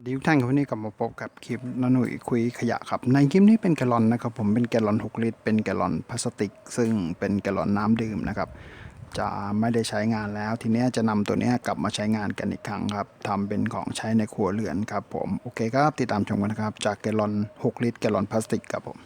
ทุกท่านครับวันนี้กลับมาพบกับคลิปน้าหนุ่ยคุยขยะครับในคลิปนี้เป็นแกลลอนนะครับผมเป็นแกลลอน6 ลิตรเป็นแกลลอนพลาสติกซึ่งเป็นแกลลอนน้ำดื่มนะครับจะไม่ได้ใช้งานแล้วทีนี้จะนำตัวนี้กลับมาใช้งานกันอีกครั้งครับทำเป็นของใช้ในครัวเรือนครับผมโอเคครับติดตามชมกันนะครับจากแกลลอน6 ลิตรแกลลอนพลาสติกครับผม